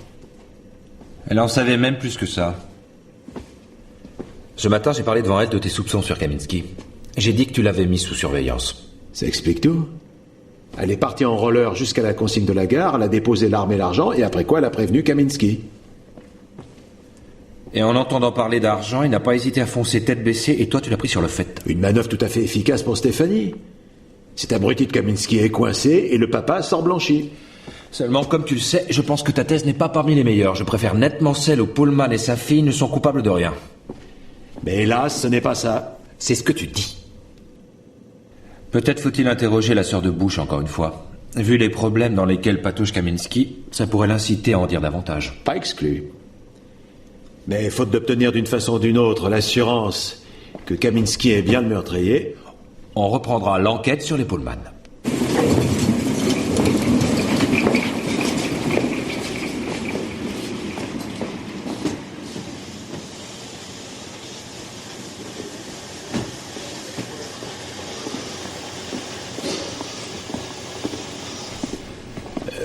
Elle en savait même plus que ça. Ce matin, j'ai parlé devant elle de tes soupçons sur Kaminsky. J'ai dit que tu l'avais mis sous surveillance. Ça explique tout. Elle est partie en roller jusqu'à la consigne de la gare, elle a déposé l'arme et l'argent, et après quoi elle a prévenu Kaminsky. Et en entendant parler d'argent, il n'a pas hésité à foncer tête baissée, et toi tu l'as pris sur le fait. Une manœuvre tout à fait efficace pour Stéphanie. Cet abruti de Kaminsky est coincé, et le papa sort blanchi. Seulement, comme tu le sais, je pense que ta thèse n'est pas parmi les meilleures. Je préfère nettement celle où Pullman et sa fille ne sont coupables de rien. Mais hélas, ce n'est pas ça. C'est ce que tu dis. Peut-être faut-il interroger la sœur de Bush encore une fois. Vu les problèmes dans lesquels patauge Kaminsky, ça pourrait l'inciter à en dire davantage. Pas exclu. Mais faute d'obtenir d'une façon ou d'une autre l'assurance que Kaminsky est bien le meurtrier, on reprendra l'enquête sur les Pullman.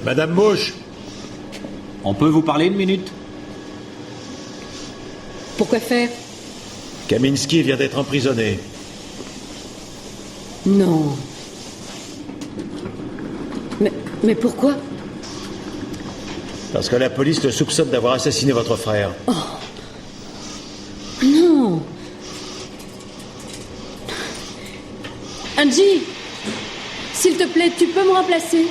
Madame Bush, on peut vous parler une minute? Pourquoi faire? Kaminsky vient d'être emprisonné. Non. Mais pourquoi? Parce que la police le soupçonne d'avoir assassiné votre frère. Oh. Non. Angie, s'il te plaît, tu peux me remplacer?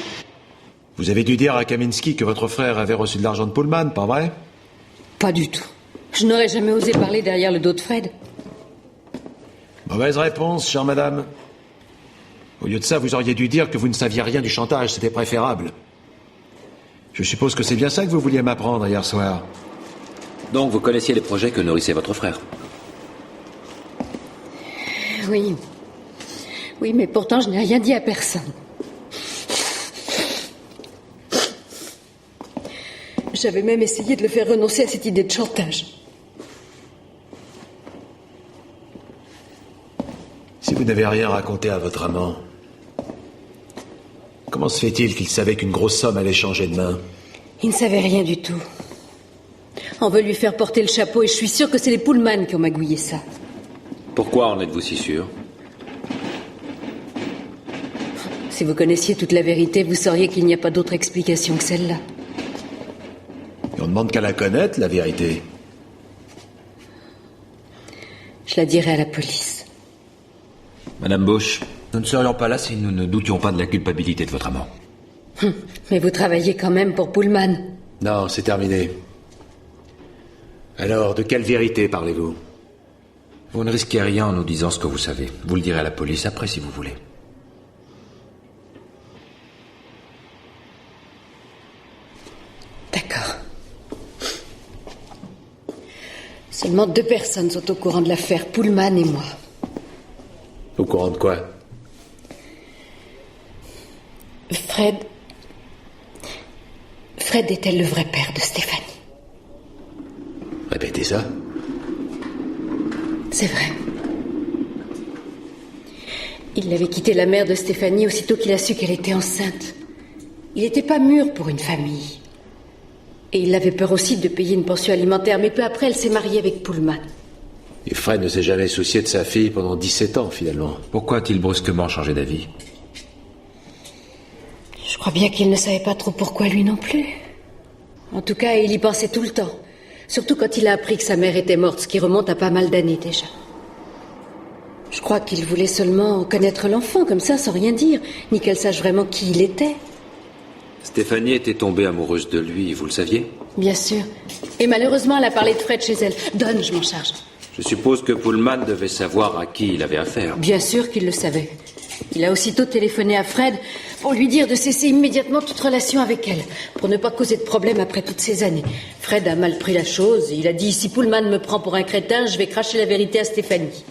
Vous avez dû dire à Kaminsky que votre frère avait reçu de l'argent de Pullman, pas vrai? Pas du tout. Je n'aurais jamais osé parler derrière le dos de Fred. Mauvaise réponse, chère madame. Au lieu de ça, vous auriez dû dire que vous ne saviez rien du chantage, c'était préférable. Je suppose que c'est bien ça que vous vouliez m'apprendre hier soir. Donc vous connaissiez les projets que nourrissait votre frère? Oui. Oui, mais pourtant je n'ai rien dit à personne. J'avais même essayé de le faire renoncer à cette idée de chantage. Si vous n'avez rien raconté à votre amant, comment se fait-il qu'il savait qu'une grosse somme allait changer de main? Il ne savait rien du tout. On veut lui faire porter le chapeau et je suis sûre que c'est les Pullman qui ont magouillé ça. Pourquoi en êtes-vous si sûr? Si vous connaissiez toute la vérité, vous sauriez qu'il n'y a pas d'autre explication que celle-là. Et on ne demande qu'à la connaître, la vérité. Je la dirai à la police. Madame Bush, nous ne serions pas là si nous ne doutions pas de la culpabilité de votre amant. Mais vous travaillez quand même pour Pullman. Non, c'est terminé. Alors, de quelle vérité parlez-vous? Vous ne risquez rien en nous disant ce que vous savez. Vous le direz à la police après si vous voulez. D'accord. Seulement 2 personnes sont au courant de l'affaire, Pullman et moi. Au courant de quoi? Fred était le vrai père de Stéphanie. Répétez ça. C'est vrai. Il avait quitté la mère de Stéphanie aussitôt qu'il a su qu'elle était enceinte. Il n'était pas mûr pour une famille. Et il avait peur aussi de payer une pension alimentaire, mais peu après, elle s'est mariée avec Pullman. Et Fred ne s'est jamais soucié de sa fille pendant 17 ans, finalement. Pourquoi a-t-il brusquement changé d'avis? Je crois bien qu'il ne savait pas trop pourquoi lui non plus. En tout cas, il y pensait tout le temps. Surtout quand il a appris que sa mère était morte, ce qui remonte à pas mal d'années déjà. Je crois qu'il voulait seulement connaître l'enfant, comme ça, sans rien dire, ni qu'elle sache vraiment qui il était. Stéphanie était tombée amoureuse de lui, vous le saviez? Bien sûr. Et malheureusement, elle a parlé de Fred chez elle. Donne, je m'en charge. Je suppose que Pullman devait savoir à qui il avait affaire. Bien sûr qu'il le savait. Il a aussitôt téléphoné à Fred pour lui dire de cesser immédiatement toute relation avec elle, pour ne pas causer de problème après toutes ces années. Fred a mal pris la chose. Il a dit, si Pullman me prend pour un crétin, je vais cracher la vérité à Stéphanie.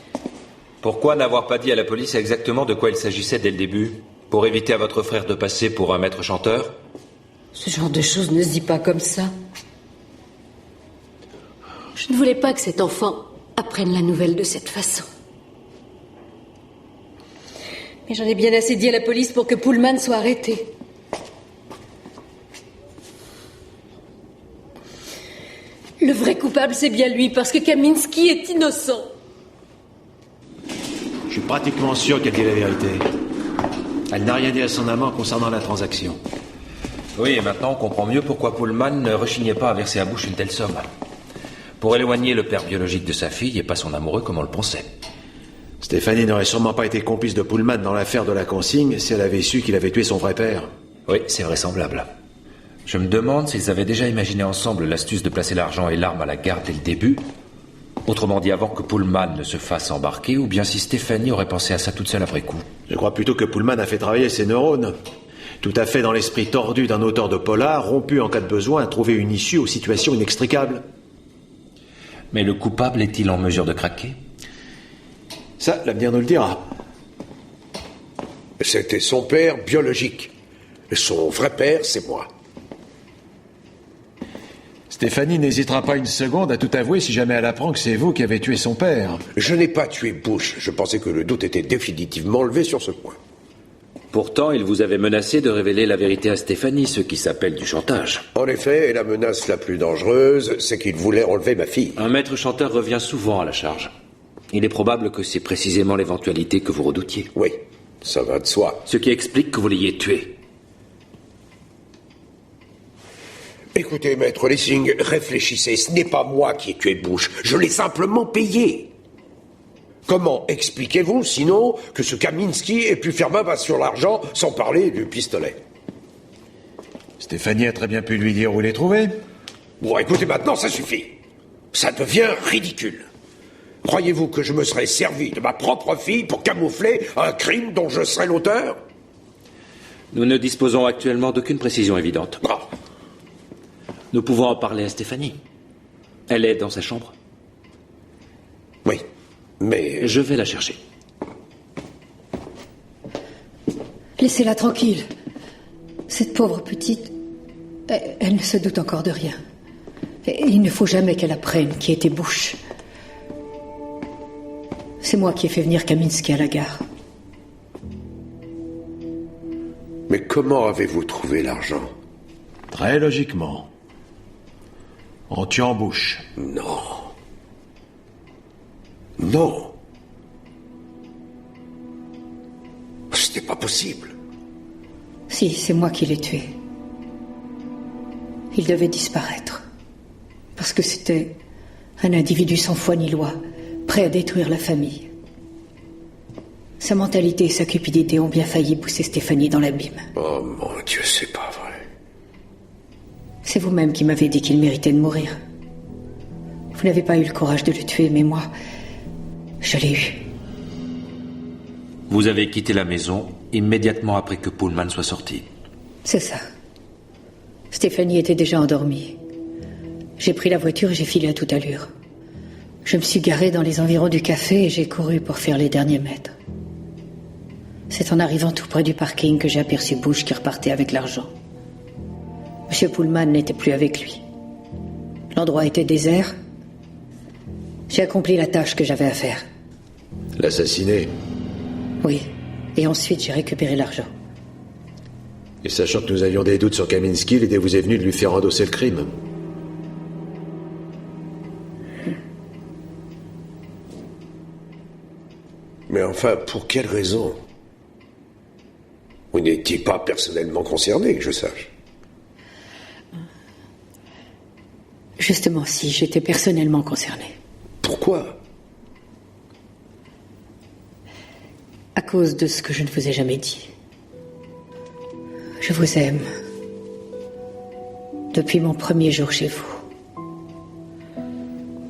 Pourquoi n'avoir pas dit à la police exactement de quoi il s'agissait dès le début? Pour éviter à votre frère de passer pour un maître chanteur? Ce genre de choses ne se dit pas comme ça. Je ne voulais pas que cet enfant apprenne la nouvelle de cette façon. Mais j'en ai bien assez dit à la police pour que Pullman soit arrêté. Le vrai coupable, c'est bien lui, parce que Kaminsky est innocent. Je suis pratiquement sûr qu'elle dit la vérité. Elle n'a rien dit à son amant concernant la transaction. Oui, et maintenant on comprend mieux pourquoi Pullman ne rechignait pas à verser à Bush une telle somme. Pour éloigner le père biologique de sa fille et pas son amoureux comme on le pensait. Stéphanie n'aurait sûrement pas été complice de Pullman dans l'affaire de la consigne si elle avait su qu'il avait tué son vrai père. Oui, c'est vraisemblable. Je me demande s'ils avaient déjà imaginé ensemble l'astuce de placer l'argent et l'arme à la gare dès le début. Autrement dit, avant que Pullman ne se fasse embarquer, ou bien si Stéphanie aurait pensé à ça toute seule après coup. Je crois plutôt que Pullman a fait travailler ses neurones. Tout à fait dans l'esprit tordu d'un auteur de polar, rompu en cas de besoin à trouver une issue aux situations inextricables. Mais le coupable est-il en mesure de craquer? Ça, l'avenir nous le dira. C'était son père biologique. Son vrai père, c'est moi. Stéphanie n'hésitera pas une seconde à tout avouer si jamais elle apprend que c'est vous qui avez tué son père. Je n'ai pas tué Bush. Je pensais que le doute était définitivement levé sur ce point. Pourtant, il vous avait menacé de révéler la vérité à Stéphanie, ce qui s'appelle du chantage. En effet, et la menace la plus dangereuse, c'est qu'il voulait enlever ma fille. Un maître chanteur revient souvent à la charge. Il est probable que c'est précisément l'éventualité que vous redoutiez. Oui, ça va de soi. Ce qui explique que vous l'ayez tué. Écoutez, maître Lessing, réfléchissez, ce n'est pas moi qui ai tué Bush, je l'ai simplement payé. Comment expliquez-vous, sinon, que ce Kaminsky ait pu faire main basse sur l'argent sans parler du pistolet? Stéphanie a très bien pu lui dire où les trouver. Bon, écoutez, maintenant, ça suffit. Ça devient ridicule. Croyez-vous que je me serais servi de ma propre fille pour camoufler un crime dont je serais l'auteur? Nous ne disposons actuellement d'aucune précision évidente. Oh. Nous pouvons en parler à Stéphanie. Elle est dans sa chambre. Oui, mais... Je vais la chercher. Laissez-la tranquille. Cette pauvre petite, elle ne se doute encore de rien. Et il ne faut jamais qu'elle apprenne qui était Bush. C'est moi qui ai fait venir Kaminsky à la gare. Mais comment avez-vous trouvé l'argent? Très logiquement. En tuant Bush. Non. Non. Ce n'est pas possible. Si, c'est moi qui l'ai tué. Il devait disparaître. Parce que c'était un individu sans foi ni loi, prêt à détruire la famille. Sa mentalité et sa cupidité ont bien failli pousser Stéphanie dans l'abîme. Oh mon Dieu, c'est pas vrai. C'est vous-même qui m'avez dit qu'il méritait de mourir. Vous n'avez pas eu le courage de le tuer, mais moi, je l'ai eu. Vous avez quitté la maison immédiatement après que Pullman soit sorti. C'est ça. Stéphanie était déjà endormie. J'ai pris la voiture et j'ai filé à toute allure. Je me suis garé dans les environs du café et j'ai couru pour faire les derniers mètres. C'est en arrivant tout près du parking que j'ai aperçu Bush qui repartait avec l'argent. Monsieur Pullman n'était plus avec lui. L'endroit était désert. J'ai accompli la tâche que j'avais à faire. L'assassiner. Oui. Et ensuite, j'ai récupéré l'argent. Et sachant que nous avions des doutes sur Kaminsky, l'idée vous est venue de lui faire endosser le crime. Mais enfin, pour quelle raison? Vous n'étiez pas personnellement concerné, que je sache. Justement, si, j'étais personnellement concernée. Pourquoi? À cause de ce que je ne vous ai jamais dit. Je vous aime. Depuis mon premier jour chez vous.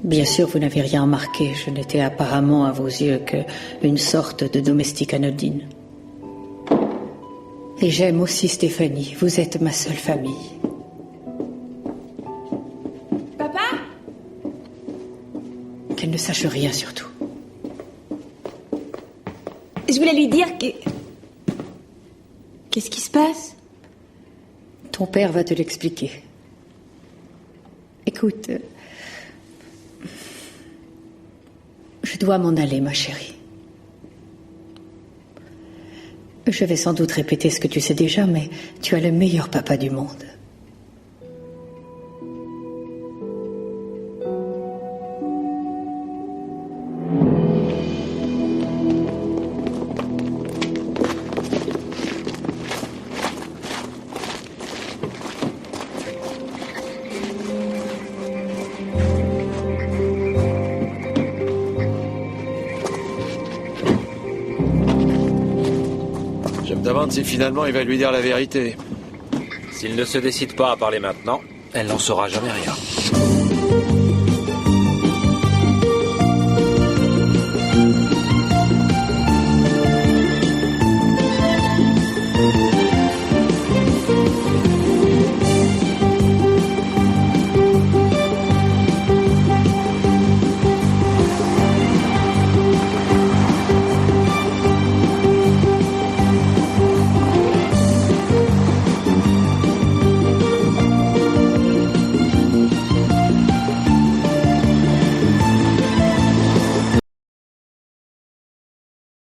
Bien sûr, vous n'avez rien remarqué. Je n'étais apparemment à vos yeux qu'une sorte de domestique anodine. Et j'aime aussi Stéphanie. Vous êtes ma seule famille. Papa? Qu'elle ne sache rien, surtout. Je voulais lui dire que... Qu'est-ce qui se passe? Ton père va te l'expliquer. Écoute, je dois m'en aller, ma chérie. Je vais sans doute répéter ce que tu sais déjà, mais tu as le meilleur papa du monde. Je me demande si finalement il va lui dire la vérité. S'il ne se décide pas à parler maintenant, elle n'en saura jamais rien.